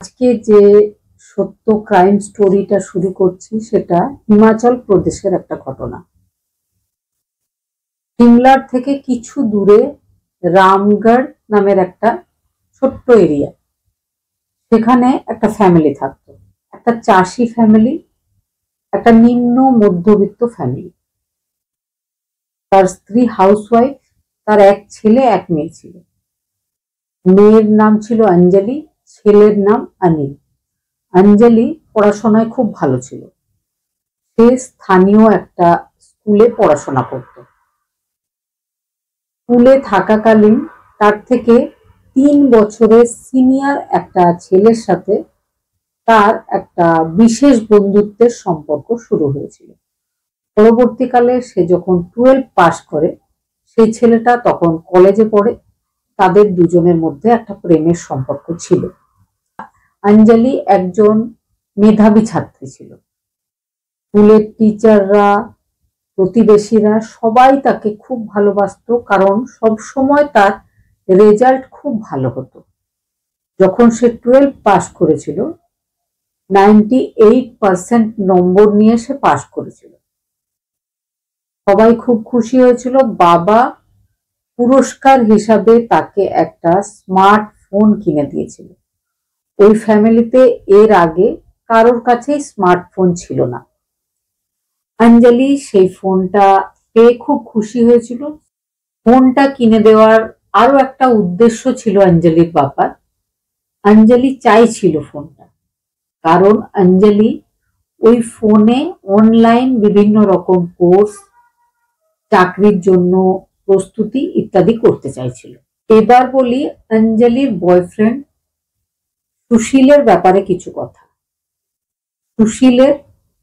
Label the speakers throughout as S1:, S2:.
S1: আজকে যে সত্য ক্রাইম স্টোরিটা শুরু করছি সেটা হিমাচল প্রদেশের একটা ঘটনা। সিমলার থেকে কিছু দূরে রামগড় নামের একটা ছোট্ট এরিয়া, সেখানে একটা ফ্যামিলি থাকতো, একটা চাষি ফ্যামিলি, একটা নিম্ন মধ্যবিত্ত ফ্যামিলি। তার স্ত্রী হাউসওয়াইফ, তার এক ছেলে এক মেয়ে ছিল। মেয়ের নাম ছিল অঞ্জলি, ছেলের নাম অনিল। অঞ্জলি পড়াশোনায় খুব ভালো ছিল, সে স্থানীয় একটা স্কুলে পড়াশোনা করত। স্কুলে থাকাকালীন তার থেকে 3 বছরের সিনিয়র একটা ছেলের সাথে তার একটা বিশেষ বন্ধুত্বের সম্পর্ক শুরু হয়েছিল। পরবর্তীকালে সে যখন 12 পাস করে, সেই ছেলেটা তখন কলেজে পড়ে, তাদের দুজনের মধ্যে একটা প্রেমের সম্পর্ক ছিল। অঞ্জলি একজন মেধাবী ছাত্রী ছিল। স্কুলের টিচাররা, প্রতিবেশীরা সবাই তাকে খুব ভালোবাসতো, কারণ সব সময় তার রেজাল্ট খুব ভালো হতো। যখন সে 12 পাস করেছিল, 98% নম্বর নিয়ে সে পাস করেছিল। সবাই খুব খুশি হয়েছিল। বাবা পুরস্কার হিসাবে তাকে একটা স্মার্টফোন কিনে দিয়েছিল। ওই ফ্যামিলিতে এর আগে কারোর কাছেই স্মার্টফোন ছিল না। অঞ্জলি সেই ফোনটা পেয়ে খুব খুশি হয়েছিল। ফোনটা কিনে দেওয়ার আরো একটা উদ্দেশ্য ছিল অঞ্জলির বাবার। অঞ্জলি চাইছিল ফোনটা, কারণ অঞ্জলি ওই ফোনে অনলাইন বিভিন্ন রকম কোর্স, চাকরির জন্য প্রস্তুতি ইত্যাদি করতে চাইছিল। এবার বলি অঞ্জলির বয়ফ্রেন্ড সুশীলের ব্যাপারে কিছু কথা। সুশীলের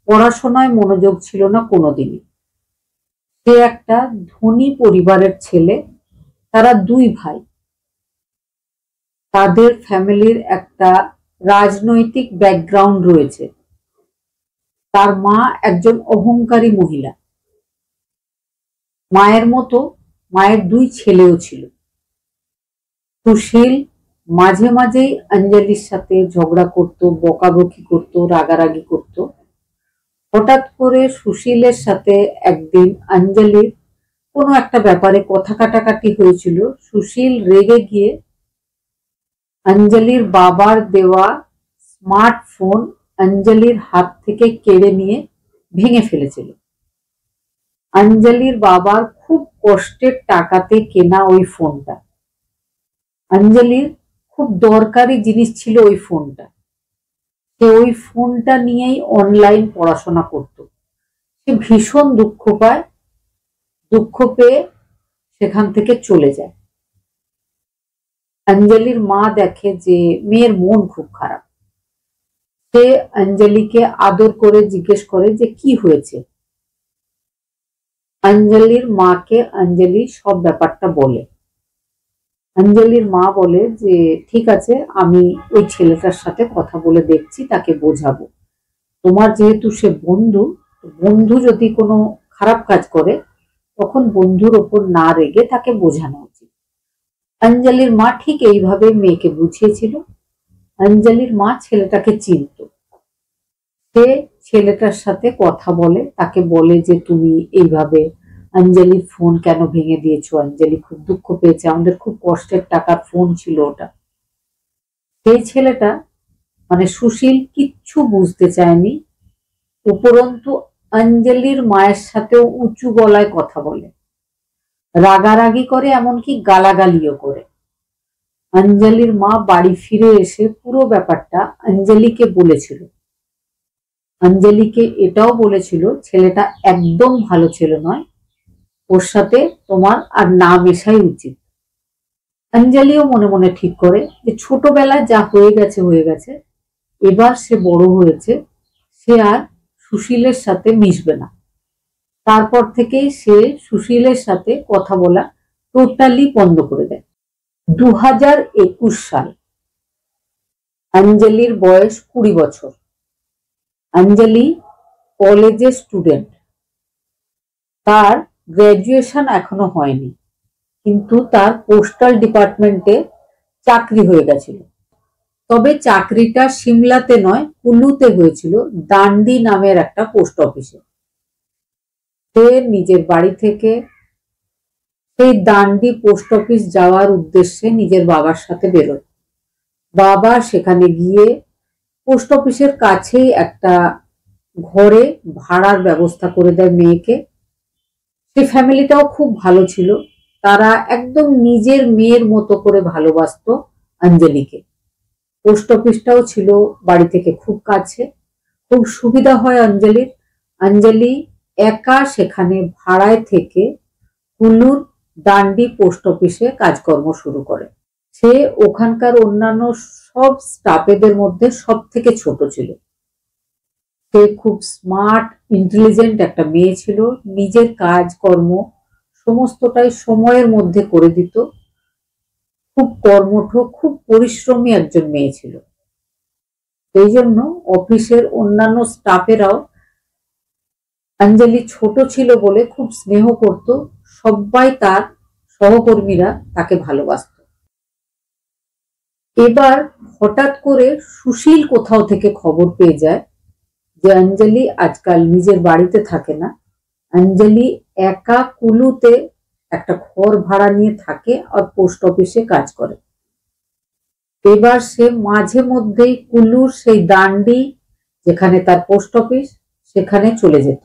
S1: পড়াশোনায় মনোযোগ ছিল না কোনোদিনই। সে একটা ধনী পরিবারের ছেলে। তারা 2 ভাই। তাদের ফ্যামিলির একটা রাজনৈতিক ব্যাকগ্রাউন্ড রয়েছে। তার মা একজন অহংকারী মহিলা। মায়ের মতো মায়ের 2 ছেলেও ছিল। সুশীল মাঝে মাঝেই অঞ্জলির সাথে ঝগড়া করত, বকাবকি করত, রাগারাগি করত। হঠাৎ করে সুশীলের সাথে একদিন অঞ্জলির কোনো একটা ব্যাপারে কথা কাটাকাটি হয়েছিল। সুশীল রেগে গিয়ে অঞ্জলির বাবার দেওয়া স্মার্টফোন অঞ্জলির হাত থেকে কেড়ে নিয়ে ভেঙে ফেলেছিল। অঞ্জলির বাবার খুব কষ্টের টাকাতে কেনা ওই ফোনটা। অঞ্জলির খুব দরকারি জিনিস ছিল ওই ফোনটা। সে ওই ফোনটা নিয়েই অনলাইন পড়াশোনা করত। সে ভীষণ দুঃখ পায়। দুঃখ পেয়ে সেখান থেকে চলে যায়। অঞ্জলির মা দেখে যে মেয়ের মন খুব খারাপ। সে অঞ্জলিকে আদর করে জিজ্ঞেস করে যে কি হয়েছে। অঞ্জলির মাকে অঞ্জলি সব ব্যাপারটা বলে। অঞ্জলির মা বলে যে ঠিক আছে, আমি ওই ছেলেটার সাথে কথা বলে দেখছি, তাকে বোঝাবো। তোমার যেহেতু সে বন্ধু, বন্ধু যদি কোনো খারাপ কাজ করে তখন বন্ধুর ওপর না রেগে তাকে বোঝানো উচিত। অঞ্জলির মা ঠিক এইভাবে মেয়েকে বুঝিয়েছিল। অঞ্জলির মা ছেলেটাকে চিনত। সে ছেলেটার সাথে কথা বলে, তাকে বলে যে তুমি এইভাবে অঞ্জলির ফোন কেন ভেঙে দিয়েছো, অঞ্জলি খুব দুঃখ পেয়েছে, আমাদের খুব কষ্টের টাকার ফোন ছিল ওটা। সেই ছেলেটা মানে সুশীল কিচ্ছু বুঝতে চায়নি। উপরন্তু অঞ্জলির মায়ের সাথেও উঁচু গলায় কথা বলে, রাগারাগি করে, এমনকি গালাগালিও করে। অঞ্জলির মা বাড়ি ফিরে এসে পুরো ব্যাপারটা অঞ্জলিকে বলেছিল। অঞ্জলিকে এটাও বলেছিল ছেলেটা একদম ভালো ছেলে নয়, ওর সাথে তোমার আর না মেশাই উচিত। অঞ্জলিও মনে মনে ঠিক করে যে ছোটবেলায় যা হয়ে গেছে হয়ে গেছে, এবার সে বড় হয়েছে, সে আর সুশীলের সাথে মিশবে না। তারপর থেকে সে সুশীলের সাথে কথা বলা টোটালি বন্ধ করে দেয়। 2021 সাল। অঞ্জলির বয়স 20 বছর। অঞ্জলি কলেজের স্টুডেন্ট। তার গ্রাজুয়েশন এখনো হয়নি, কিন্তু তার পোস্টাল ডিপার্টমেন্টে চাকরি হয়ে গেছিল। তবে চাকরিটা সিমলাতে নয়, কুল্লুতে হয়েছিল, দান্ডি নামের একটা পোস্ট অফিসে। সে নিজের বাড়ি থেকে সেই দান্ডি পোস্ট অফিস যাওয়ার উদ্দেশ্যে নিজের বাবার সাথে বেরোয়। বাবা সেখানে গিয়ে পোস্ট অফিসের কাছেই একটা ঘরে ভাড়ার ব্যবস্থা করে দেয় মেয়েকে। সেই ফ্যামিলিটাও খুব ভালো ছিল, তারা একদম নিজের মেয়ের মতো করে ভালোবাসতো অঞ্জলিকে। পোস্ট অফিসটাও ছিল বাড়ি থেকে খুব কাছে, খুব সুবিধা হয় অঞ্জলির। অঞ্জলি একা সেখানে ভাড়ায় থেকে কুল্লুর দান্ডি পোস্ট অফিসে কাজকর্ম শুরু করে। সে ওখানকার অন্যান্য সব স্টাফেদের মধ্যে সব থেকে ছোট ছিল। সে খুব স্মার্ট, ইন্টেলিজেন্ট একটা মেয়ে ছিল, নিজের কাজকর্ম সমস্তটাই সময়ের মধ্যে করে দিত, খুব কর্মঠ, খুব পরিশ্রমী একজন মেয়ে ছিল। এই জন্য অফিসের অন্যান্য স্টাফেরাও অঞ্জলি ছোট ছিল বলে খুব স্নেহ করত, সবাই তার সহকর্মীরা তাকে ভালোবাসত। এবার হঠাৎ করে সুশীল কোথাও থেকে খবর পেয়ে যায় যে অঞ্জলি আজকাল নিজের বাড়িতে থাকে না, অঞ্জলি একা কুলুতে একটা ঘর ভাড়া নিয়ে থাকে আর পোস্ট অফিসে কাজ করে। এবার সে মাঝে মধ্যেই কুলুর সেই দান্ডি যেখানে তার পোস্ট অফিস সেখানে চলে যেত।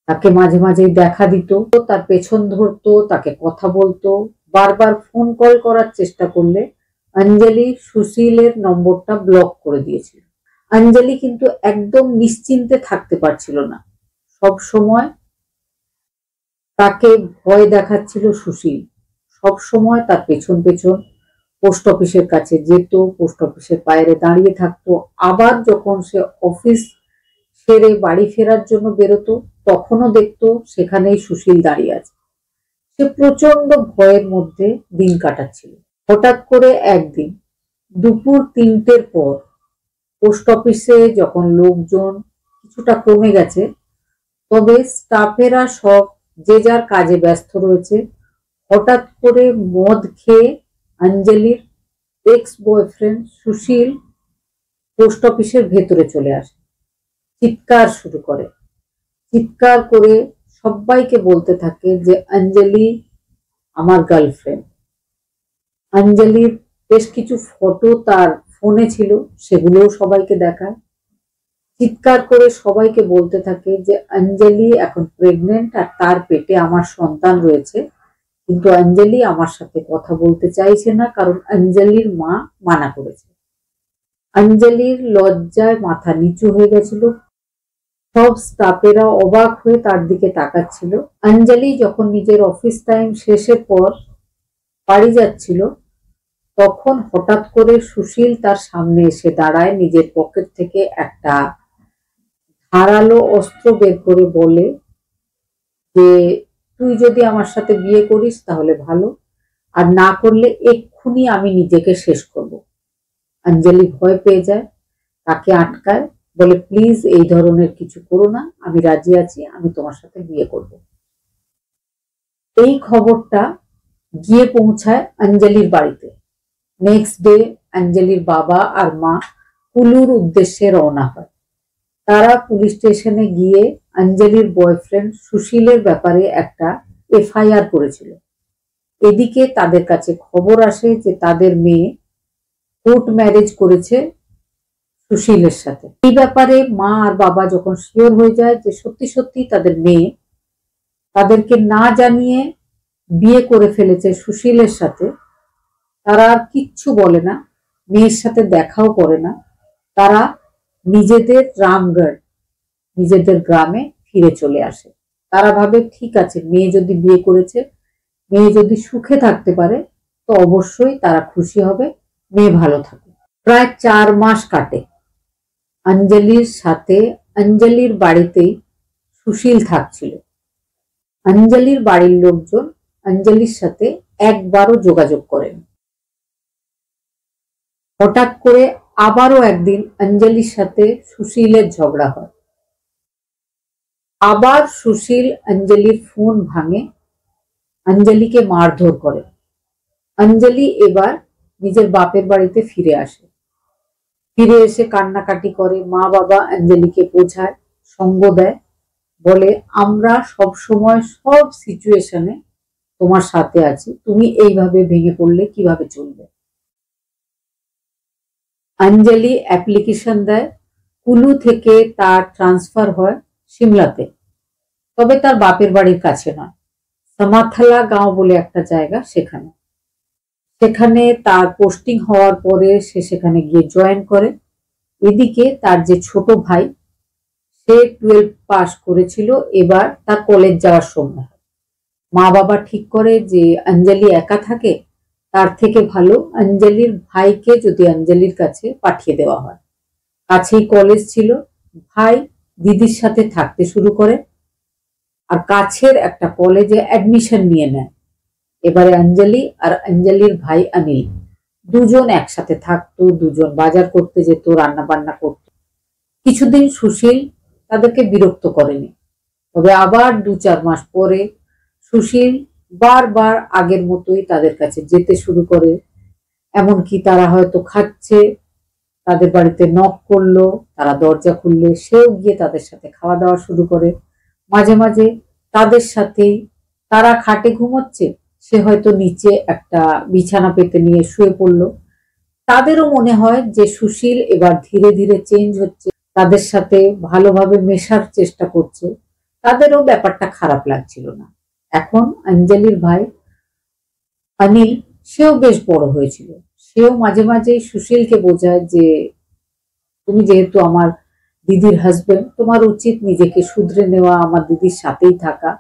S1: তাকে মাঝে মাঝে দেখা দিত, তার পেছন ধরতো, তাকে কথা বলতো। বারবার ফোন কল করার চেষ্টা করলে অঞ্জলি সুশীলের নম্বরটা ব্লক করে দিয়েছিল। অঞ্জলি কিন্তু একদম নিশ্চিন্তে থাকতে পারছিল না, সব সময় তাকে ভয় দেখাচ্ছিল সুশীল। সব সময় তার পেছন পেছন পোস্ট অফিসের কাছে যেত, পোস্ট অফিসের বাইরে দাঁড়িয়ে থাকতো। আবার যখন সে অফিস সেরে বাড়ি ফেরার জন্য বেরোতো তখনও দেখতো সেখানেই সুশীল দাঁড়িয়ে আছে। সে প্রচন্ড ভয়ের মধ্যে দিন কাটাচ্ছিল। হঠাৎ করে একদিন দুপুর 3টের পর পোস্ট অফিসে যখন লোকজন কিছুটা কমে গেছে, তবে স্টাফেরা সব যে যার কাজে ব্যস্ত রয়েছে, হঠাৎ করে মদ খেয়ে অঞ্জলির এক্স বয়ফ্রেন্ড সুশীল পোস্ট অফিসের ভেতরে চলে আসে, চিৎকার শুরু করে। চিৎকার করে সবাইকে বলতে থাকে যে অঞ্জলি আমার গার্লফ্রেন্ড। অঞ্জলির বেশ কিছু ফটো তার ফোনে ছিল, সেগুলোও সবাইকে দেখায়। চিৎকার করে সবাইকে বলতে থাকে যে অঞ্জলি এখন প্রেগনেন্ট আর তার পেটে আমার সন্তান রয়েছে, কিন্তু অঞ্জলি আমার সাথে কথা বলতে চাইছে না কারণ অঞ্জলির মা মানা করেছে। অঞ্জলির লজ্জায় মাথা নিচু হয়ে গেছিল, সব স্টাফেরা অবাক হয়ে তার দিকে তাকাচ্ছিল। অঞ্জলি যখন নিজের অফিস টাইম শেষের পর বাড়ি যাচ্ছিল, তখন হঠাৎ করে সুশীল তার সামনে এসে দাঁড়ায়, নিজের পকেট থেকে একটা ধারালো অস্ত্র বের করে বলে যে তুই যদি আমার সাথে বিয়ে করিস তাহলে ভালো, আর না করলে এক্ষুনি আমি নিজেকে শেষ করব। অঞ্জলি ভয় পেয়ে যায়, তাকে আটকায়, বলে প্লিজ এই ধরনের কিছু করো না, আমি রাজি আছি, আমি তোমার সাথে বিয়ে করব। এই খবরটা গিয়ে পৌঁছায় অঞ্জলির বাড়িতে। নেক্সট ডে অঞ্জলির বাবা আর মা কুলুর উদ্দেশ্যে রওনা হয়। তারা পুলিশ স্টেশনে গিয়ে অঞ্জলির বয়ফ্রেন্ড সুশীলের ব্যাপারে একটা এফআইআর করেছিল। এদিকে তাদের কাছে খবর আসে যে তাদের মেয়ে কোর্ট ম্যারেজ করেছে সুশীলের সাথে। এই ব্যাপারে মা আর বাবা যখন শিওর হয়ে যায় যে সত্যি সত্যি তাদের মেয়ে তাদেরকে না জানিয়ে বিয়ে করে ফেলেছে সুশীলের সাথে, তারা আর কিচ্ছু বলে না, মেয়ের সাথে দেখাও করে না। তারা নিজেদের রামগড়, নিজেদের গ্রামে ফিরে চলে আসে। তারা ভাবে ঠিক আছে, মেয়ে যদি বিয়ে করেছে, মেয়ে যদি সুখে থাকতে পারে তো অবশ্যই তারা খুশি হবে, মেয়ে ভালো থাকে। প্রায় 4 মাস কাটে। অঞ্জলির সাথে অঞ্জলির বাড়িতেই সুশীল থাকছিল। অঞ্জলির বাড়ির লোকজন অঞ্জলির সাথে একবারও যোগাযোগ করেন। হঠাৎ করে আবারও একদিন অঞ্জলির সাথে সুশীলের ঝগড়া হয়। আবার সুশীল অঞ্জলির ফোন ভাঙে, অঞ্জলিকে মারধর করে। অঞ্জলি এবার নিজের বাপের বাড়িতে ফিরে আসে। ফিরে এসে কান্নাকাটি করে। মা বাবা অঞ্জলিকে বোঝায়, সঙ্গ দেয়, বলে আমরা সব সময় সব সিচুয়েশনে তোমার সাথে আছি, তুমি এইভাবে ভেঙে পড়লে কিভাবে চলবে। অঞ্জলি অ্যাপ্লিকেশন দেয়, কুলু থেকে তার ট্রান্সফার হয় সিমলাতে, তবে তার বাপের বাড়ির কাছে নয়, সামাথালা গাঁও বলে একটা জায়গা, সেখানে। সেখানে তার পোস্টিং হওয়ার পরে সে সেখানে গিয়ে জয়েন করে। এদিকে তার যে ছোট ভাই, সে 12 পাস করেছিল, এবার তার কলেজ যাওয়ার সময়। মা বাবা ঠিক করে যে অঞ্জলি একা থাকে, তার থেকে ভালো অঞ্জলির ভাইকে যদি অঞ্জলির কাছে পাঠিয়ে দেওয়া হয়। কাছেই কলেজ ছিল, ভাই দিদির সাথে থাকতে শুরু করে আর কাছের একটা কলেজে অ্যাডমিশন নিয়ে নেয়। এবারে অঞ্জলি আর অঞ্জলির ভাই অনিল দুজন একসাথে থাকতো, দুজন বাজার করতে যেত, রান্না বান্না করত। কিছুদিন সুশীল তাদেরকে বিরক্ত করেনি, তবে আবার 2-4 মাস পরে সুশীল বারবার আগের মতোই তাদের কাছে যেতে শুরু করে। এমনকি তারা হয়তো খাচ্ছে, তাদের বাড়িতে নক করলো, তারা দরজা খুললে সেও গিয়ে তাদের সাথে খাওয়া দাওয়া শুরু করে। মাঝে মাঝে তাদের সাথেই, তারা খাটে ঘুমোচ্ছে, সে হয়তো নিচে একটা বিছানা পেতে নিয়ে শুয়ে পড়লো। তাদেরও মনে হয় যে সুশীল এবার ধীরে ধীরে চেঞ্জ হচ্ছে, তাদের সাথে ভালোভাবে মেশার চেষ্টা করছে। তাদেরও ব্যাপারটা খারাপ লাগছিল না। এখন অঞ্জলির ভাই অনিল, সেও বেশ বড় হয়েছিল, সেও মাঝে মাঝে সুশীলকে বোঝায় যে তুমি যেহেতু আমার দিদির হাজবেন্ড, তোমার উচিত নিজেকে শুধরে নেওয়া, আমার দিদির সাথেই থাকা,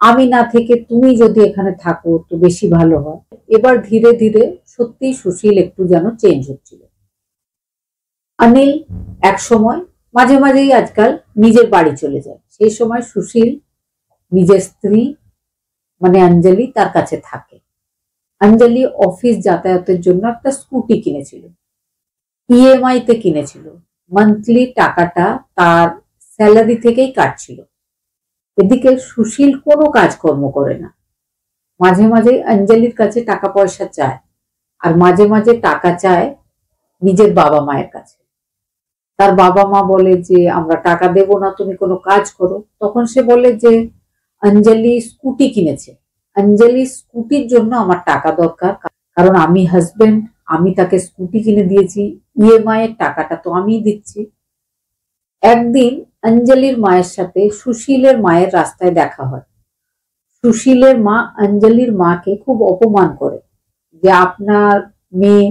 S1: আমি না থেকে তুমি যদি এখানে থাকো তো বেশি ভালো হয়। এবার ধীরে ধীরে সত্যি সুশীল একটু যেন চেঞ্জ হচ্ছিল। অনিল এক সময় মাঝে মাঝেই আজকাল নিজের বাড়ি চলে যায়, সেই সময় সুশীল নিজের স্ত্রী মানে অঞ্জলি তার কাছে থাকে। অঞ্জলি অফিস যাতায়াতের জন্য একটা স্কুটি কিনেছিল, ইএমআই তে কিনেছিল, মান্থলি টাকাটা তার স্যালারি থেকেই কাটছিল। এদিকে সুশীল কোনো কাজকর্ম করে না, মাঝে মাঝে অঞ্জলির কাছে টাকা পয়সা চায়, আর মাঝে মাঝে টাকা চায় নিজের বাবা মায়ের কাছে। তার বাবা মা বলে যে আমরা টাকা দেব না, তুমি কোনো কাজ করো। তখন সে বলে যে অঞ্জলি স্কুটি কিনেছে, অঞ্জলি স্কুটির জন্য আমার টাকা দরকার, কারণ আমি হাজবেন্ড, আমি তাকে স্কুটি কিনে দিয়েছি, ইএমআই এর টাকাটা তো আমিই দিচ্ছি। একদিন অঞ্জলির মায়ের সাথে সুশীলের মায়ের রাস্তায় দেখা হয়। সুশীলের মা অঞ্জলির মাকে খুব অপমান করে যে আপনার মেয়ে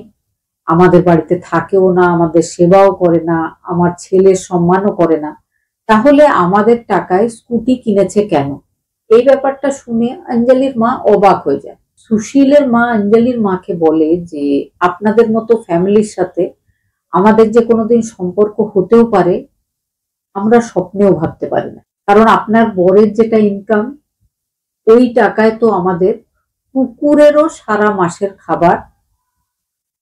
S1: আমাদের বাড়িতে থাকেও না, আমাদের সেবাও করে না, আমার ছেলের সম্মানও করে না, তাহলে আমাদের টাকায় স্কুটি কিনেছে কেন। এই ব্যাপারটা শুনে অঞ্জলির মা অবাক হয়ে যায়। সুশীলের মা অঞ্জলির মাকে বলে যে আপনাদের মতো ফ্যামিলির সাথে আমাদের যে কোনোদিন সম্পর্ক হতেও পারে আমরা স্বপ্নেও ভাবতে পারি না, কারণ আপনার বরের যেটা ইনকাম, ওই টাকায় তো আমাদের কুকুরেরও সারা মাসের খাবার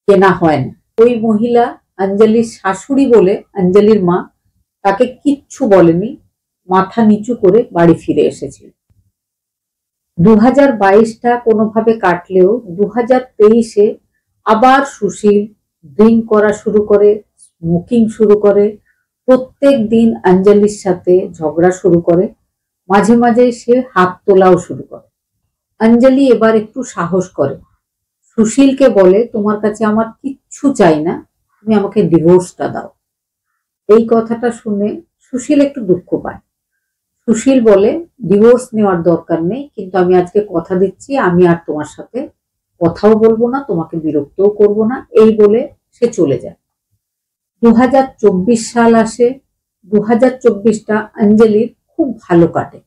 S1: কেনা হয় না। ওই মহিলা অঞ্জলির শাশুড়ি বলে অঞ্জলির মা তাকে কিচ্ছু বলেনি, মাথা নিচু করে বাড়ি ফিরে এসেছিল। 2022টা কোনোভাবে কাটলেও 2023-এ আবার সুশীল ড্রিঙ্ক করা শুরু করে, স্মোকিং শুরু করে, প্রত্যেক দিন অঞ্জলির সাথে ঝগড়া শুরু করে, মাঝে মাঝে সে হাত তোলাও শুরু করে। অঞ্জলি এবার একটু সাহস করে, সুশীলকে বলে তোমার কাছে আমার কিচ্ছু চাই না, তুমি আমাকে ডিভোর্সটা দাও। এই কথাটা শুনে সুশীল একটু দুঃখ পায়। সুশীল বলে ডিভোর্স নেওয়ার দরকার নেই, কিন্তু আমি আজকে কথা দিচ্ছি আমি আর তোমার সাথে কথাও বলবো না, তোমাকে বিরক্তও করব না, এই বলে সে চলে যায়। 2024 সাল আসে। 2024টা অঞ্জলির খুব ভালো কাটে।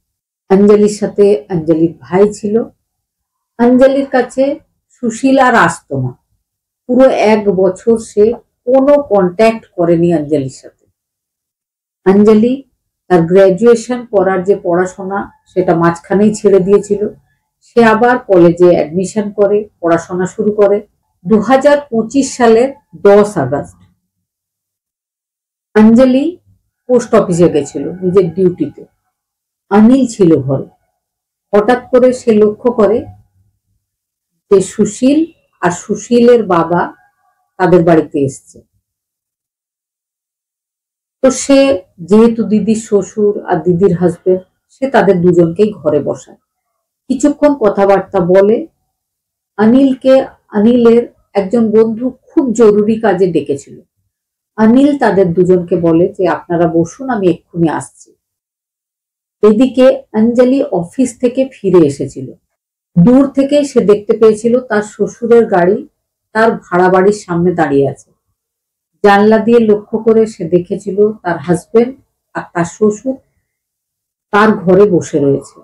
S1: অঞ্জলির সাথে অঞ্জলির ভাই ছিল। অঞ্জলির কাছে সুশীল আর আসতো না, পুরো 1 বছর সে কোনো কন্ট্যাক্ট করেনি অঞ্জলির সাথে। অঞ্জলি তার গ্রাজুয়েশন করার যে পড়াশোনা সেটা মাঝখানেই ছেড়ে দিয়েছিল, সে আবার কলেজে অ্যাডমিশন করে পড়াশোনা শুরু করে। 2025 সালের 10 আগস্ট অঞ্জলি পোস্ট অফিসে গেছিল নিজের ডিউটিতে, অনিল ছিল ঘরে। হঠাৎ করে সে লক্ষ্য করে যে সুশীল আর সুশীলের বাবা তাদের বাড়িতে এসছে। তো সে যেহেতু দিদির শ্বশুর আর দিদির হাজবেন্ড, সে তাদের দুজনকেই ঘরে বসায়, কিছুক্ষণ কথাবার্তা বলে। অনিলের একজন বন্ধু খুব জরুরি কাজে ডেকেছিল। অনিল তাদের দুজনকে বলে যে আপনারা বসুন, আমি এক্ষুনি আসছি। এদিকে অঞ্জলি অফিস থেকে ফিরে এসেছিল। দূর থেকে সে দেখতে পেয়েছিল তার শ্বশুরের গাড়ি তার ভাড়া বাড়ির সামনে দাঁড়িয়ে আছে। জানলা দিয়ে লক্ষ্য করে সে দেখেছিল তার হাজবেন্ড আর তার শ্বশুর তার ঘরে বসে রয়েছে।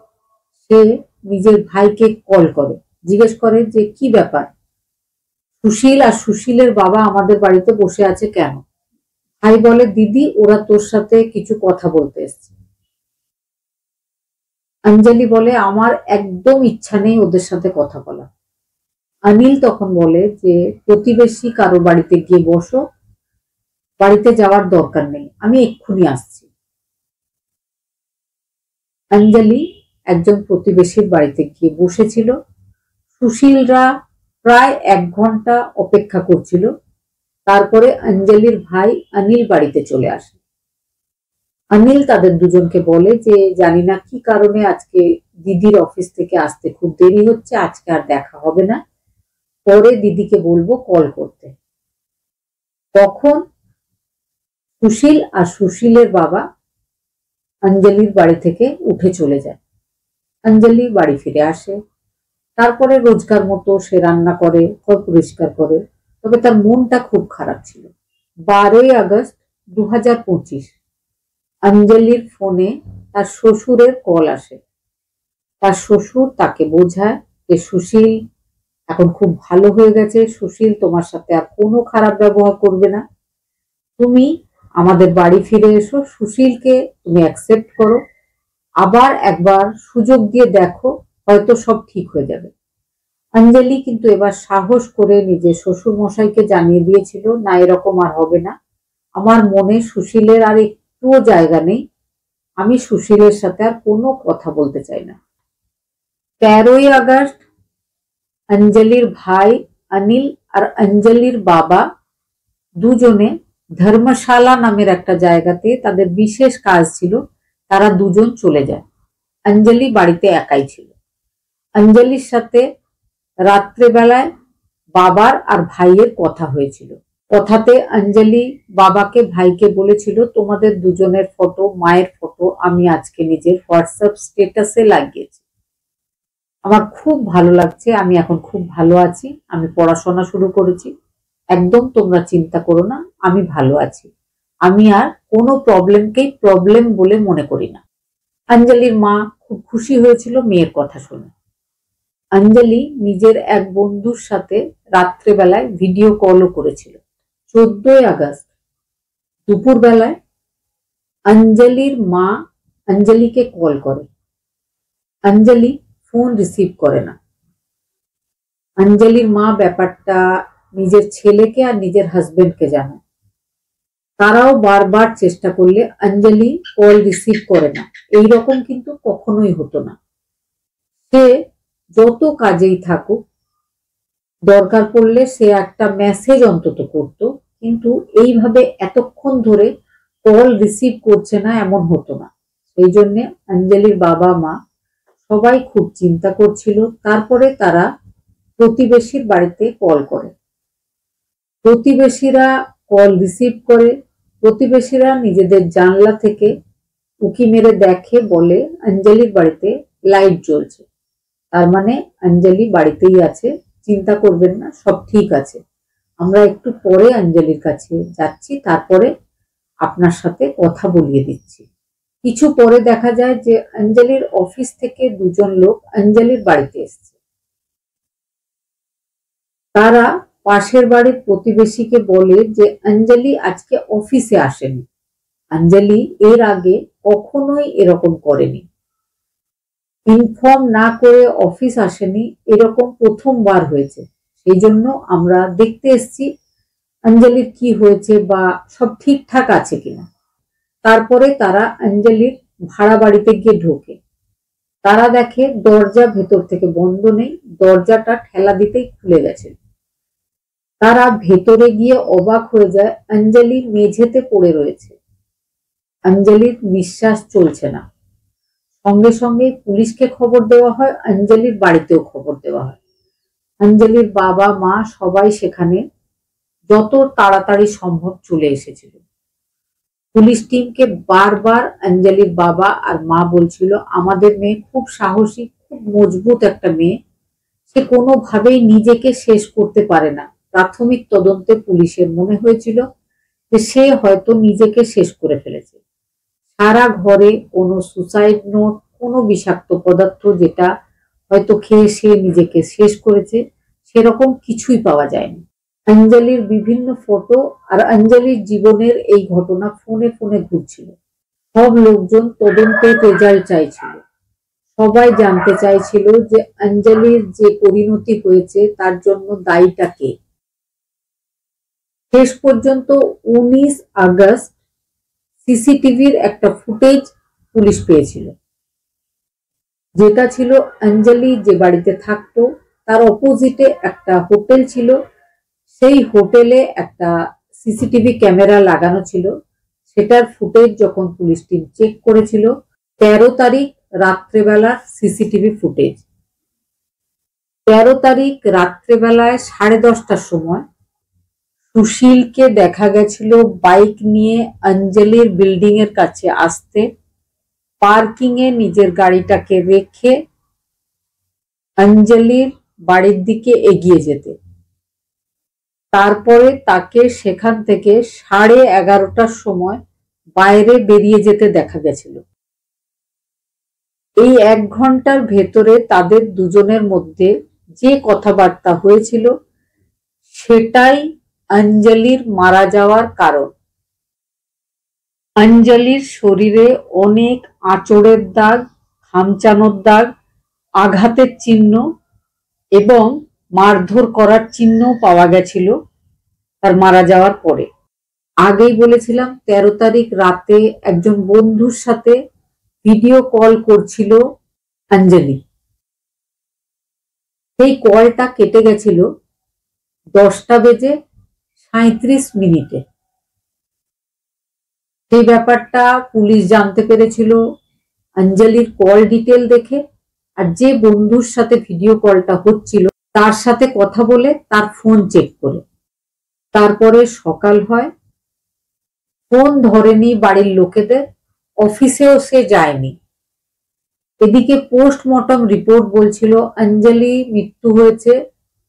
S1: সে নিজের ভাইকে কল করে, জিজ্ঞেস করে যে কি ব্যাপার, সুশীল আর সুশীলের বাবা আমাদের বাড়িতে বসে আছে কেন? ভাই বলে, দিদি ওরা তোর সাথে কিছু কথা বলতে এসছে। অঞ্জলি বলে, আমার একদম ইচ্ছা নেই ওদের সাথে কথা বলা। অনিল তখন বলে যে প্রতিবেশী কারো বাড়িতে গিয়ে বসো, বাড়িতে যাওয়ার দরকার নেই, আমি এক্ষুনি আসছি। অঞ্জলি একজন প্রতিবেশীর বাড়িতে গিয়ে বসেছিল। সুশীলরা প্রায় 1 ঘন্টা অপেক্ষা করছিল। তারপরে অঞ্জলির ভাই অনিল বাড়িতে চলে আসে। অনিল তাদের দুজনকে বলে যে জানি না কি কারণে আজকে দিদির অফিস থেকে আসতে খুব দেরি হচ্ছে, আজকে আর দেখা হবে না, পরে দিদিকে বলবো কল করতে। তখন সুশীল আর সুশীলের বাবা অঞ্জলির বাড়ি থেকে উঠে চলে যায়। অঞ্জলি বাড়ি ফিরে আসে, তারপরে রোজকার মতো সে রান্না করে, ঘর পরিষ্কার করে। তবে তার মনটা খুব খারাপ ছিল। 12 আগস্ট 2025 অঞ্জলির ফোনে তার শ্বশুরের কল আসে। তার শ্বশুর তাকে বোঝায় যে সুশীল এখন খুব ভালো হয়ে গেছে, সুশীল তোমার সাথে আর কোনো খারাপ ব্যবহার করবে না, তুমি আমাদের বাড়ি ফিরে এসো, সুশীলকে তুমি অ্যাকসেপ্ট করো, আবার একবার সুযোগ দিয়ে দেখো, হয়তো সব ঠিক হয়ে যাবে। অঞ্জলি কিন্তু এবার সাহস করে নিজের শ্বশুর মশাইকে জানিয়ে দিয়েছিল, না এরকম আর হবে না, আমার মনে সুশীলের আর একটুও জায়গা নেই, আমি সুশীলের সাথে আর কোনো কথা বলতে চাই না। 13 আগস্ট অঞ্জলির ভাই অনিল আর অঞ্জলির বাবা দুজনে ধর্মশালা নামের একটা জায়গাতে তাদের বিশেষ কাজ ছিল, তারা দুজন চলে যায়। অঞ্জলি বাড়িতে একাই ছিল। অঞ্জলির সাথে রাত্রেবেলায় বাবার আর ভাইয়ের কথা হয়েছিল। কথাতে অঞ্জলি বাবাকে ভাইকে বলেছিল, তোমাদের দুজনের ফটো, মায়ের ফটো আমি আজকে নিজের হোয়াটসঅ্যাপ স্ট্যাটাসে লাগিয়েছি, আমার খুব ভালো লাগছে, আমি এখন খুব ভালো আছি, আমি পড়াশোনা শুরু করেছি, একদম তোমরা চিন্তা করো না, আমি ভালো আছি, আমি আর কোনো প্রবলেমকেই প্রবলেম বলে মনে করি না। অঞ্জলির মা খুব খুশি হয়েছিল মেয়ের কথা শুনে। অঞ্জলি নিজের এক বন্ধুর সাথে রাত্রেবেলায় ভিডিও কলও করেছিল। 14 আগস্ট দুপুরবেলায় অঞ্জলির মা অঞ্জলিকে কল করে। অঞ্জলি ফোন রিসিভ করে না। অঞ্জলির মা ব্যাপারটা নিজের ছেলেকে আর নিজের হাজবেন্ডকে জানায়। তারাও বারবার চেষ্টা করলে অঞ্জলি কল রিসিভ করে না। এইরকম কিন্তু কখনোই হতো না। সে যত কাজেই থাকুক, দরকার পড়লে সে একটা মেসেজ অন্তত করত, কিন্তু এইভাবে এতক্ষণ ধরে কল রিসিভ করছে না এমন হতো না। সেই জন্য অঞ্জলির বাবা মা সবাই খুব চিন্তা করছিল। তারপরে তারা প্রতিবেশীর বাড়িতে কল করে। প্রতিবেশীরা কল রিসিভ করে। প্রতিবেশীরা নিজেদের জানলা থেকে উঁকি মেরে দেখে, বলে অঞ্জলির বাড়িতে লাইট জ্বলছে, তার মানে অঞ্জলি বাড়িতেই আছে, চিন্তা করবেন না, সব ঠিক আছে, আমরা একটু পরে অঞ্জলির কাছে যাচ্ছি, তারপরে আপনার সাথে কথা বলিয়ে দিচ্ছি। কিছু পরে দেখা যায় যে অঞ্জলির অফিস থেকে দুজন লোক অঞ্জলির বাড়িতে এসছে। তারা পাশের বাড়ির প্রতিবেশীকে বলে যে অঞ্জলি আজকে অফিসে আসেনি। অঞ্জলি এর আগে কখনোই এরকম করেনি, ইনফর্ম না করে অফিস আসেনি, এরকম প্রথমবার হয়েছে। সেই জন্য আমরা দেখতে এসেছি অঞ্জলির কি হয়েছে বা সব ঠিকঠাক আছে কিনা। তারপরে তারা অঞ্জলির ভাড়া বাড়িতে গিয়ে ঢোকে। তারা দেখে দরজা ভেতর থেকে বন্ধ নেই, দরজাটা ঠেলা দিতেই খুলে গেছে। তারা ভেতরে গিয়ে অবাক হয়ে যায়, অঞ্জলি মেঝেতে পড়ে রয়েছে। অঞ্জলির নিঃশ্বাস চলছে না। সঙ্গে সঙ্গে পুলিশকে খবর দেওয়া হয়, অঞ্জলির বাড়িতেও খবর দেওয়া হয়। অঞ্জলির বাবা মা সবাই সেখানে যত তাড়াতাড়ি সম্ভব চলে এসেছিল। পুলিশ টিমকে বারবার অঞ্জলির বাবা আর মা বলছিল, আমাদের মেয়ে খুব সাহসী, খুব মজবুত একটা মেয়ে, সে কোনোভাবেই নিজেকে শেষ করতে পারে না। প্রাথমিক তদন্তে পুলিশের মনে হয়েছিল যে সে হয়তো নিজেকে শেষ করে ফেলেছে। সারা ঘরে কোনো সুসাইড নোট, কোনো বিষাক্ত পদার্থ যেটা হয়তো খেয়ে সে নিজেকে শেষ করেছে, সেরকম কিছুই পাওয়া যায়নি। অঞ্জলির বিভিন্ন ফটো আর অঞ্জলির জীবনের এই ঘটনা ফোনে ফোনে ঘুরছিল। সব লোকজন তদন্তের রেজাল্ট চাইছিল। সবাই জানতে চাইছিল যে অঞ্জলির যে পরিণতি হয়েছে তার জন্য দায়ীটা কে। শেষ পর্যন্ত 19 আগস্ট সিসিটিভির একটা ফুটেজ পুলিশ পেয়েছিল, যেটা ছিল অঞ্জলি যে বাড়িতে থাকতো তার অপোজিটে একটা হোটেল ছিল। সেই হোটেলে একটা সিসিটিভি ক্যামেরা লাগানো ছিল। সেটার ফুটেজ যখন পুলিশ টিম চেক করেছিল, 13 তারিখ রাত্রেবেলার সিসিটিভি ফুটেজ। 13 তারিখ রাত্রেবেলায় 10:30টার সময় সুশীলকে দেখা গেছিল বাইক নিয়ে অঞ্জলির বিল্ডিং এর কাছে আসতে, পার্কিং এ নিজের গাড়িটাকে রেখে অঞ্জলির বাড়ির দিকে এগিয়ে যেতে। তারপরে তাকে সেখান থেকে 11:30টার সময় বাইরে বেরিয়ে যেতে দেখা গেছিল। এই 1 ঘন্টার ভেতরে তাদের দুজনের মধ্যে যে কথাবার্তা হয়েছিল সেটাই অঞ্জলির মারা যাওয়ার কারণ। অঞ্জলির শরীরে অনেক আঁচড়ের দাগ, খামচানোর দাগ, আঘাতের চিহ্ন এবং মারধর করার চিহ্ন পাওয়া গেছিল তার মারা যাওয়ার পরে। আগেই বলেছিলাম 13 তারিখ রাতে একজন বন্ধুর সাথে ভিডিও কল করছিল অঞ্জলি। সেই কলটা কেটে গেছিল 10:37 সেই ব্যাপারটা পুলিশ জানতে পেরেছিল অঞ্জলির কল ডিটেল দেখে, আর যে বন্ধুর সাথে ভিডিও কলটা হচ্ছিল তার সাথে কথা বলে তার ফোন চেক করে। তারপরে সকাল হয়, ফোন ধরেনি বাড়ির লোকেদের, অফিসেও সে যায়নি। এদিকে পোস্টমর্টম রিপোর্ট বলছিল অঞ্জলি মৃত্যু হয়েছে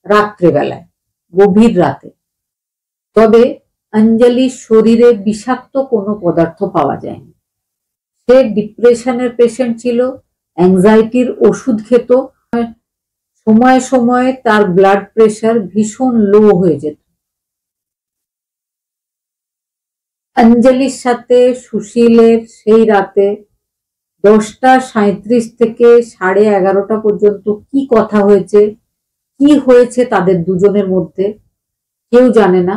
S1: রাত্রেবেলায়, গভীর রাতে। তবে অঞ্জলির শরীরে বিষাক্ত কোনো পদার্থ পাওয়া যায়নি। সে ডিপ্রেশনের পেশেন্ট ছিল, অ্যাংজাইটির ওষুধ খেত, সময়ে সময়ে তার ব্লাড প্রেশার ভীষণ লো হয়ে যেত। অঞ্জলির সাথে সুশীলের সেই রাতে 10:37 থেকে 11:30 পর্যন্ত কি কথা হয়েছে, কি হয়েছে তাদের দুজনের মধ্যে কেউ জানে না,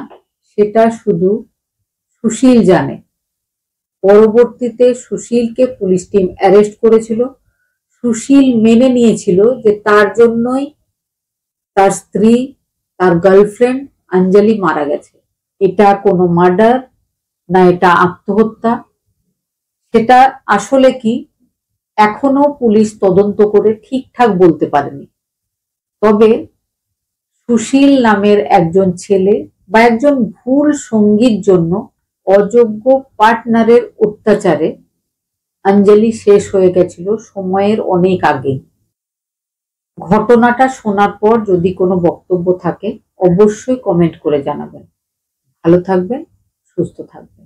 S1: সেটা শুধু সুশীল জানে। পরবর্তীতে সুশীলকে পুলিশ টিম অ্যারেস্ট করেছিল। সুশীল মেনে নিয়েছিল যে তার জন্যই তার স্ত্রী, তার গার্লফ্রেন্ড অঞ্জলি মারা গেছে। এটা কোনো মার্ডার না, এটা আত্মহত্যা, সেটা আসলে কি এখনো পুলিশ তদন্ত করে ঠিকঠাক বলতে পারেনি। তবে সুশীল নামের একজন ছেলে বা একজন ভুল সঙ্গীর জন্য, অযোগ্য পার্টনারের অত্যাচারে অঞ্জলি শেষ হয়ে গেছিল সময়ের অনেক আগেই। ঘটনাটা শোনার পর যদি কোনো বক্তব্য থাকে অবশ্যই কমেন্ট করে জানাবেন। ভালো থাকবেন, সুস্থ থাকবেন।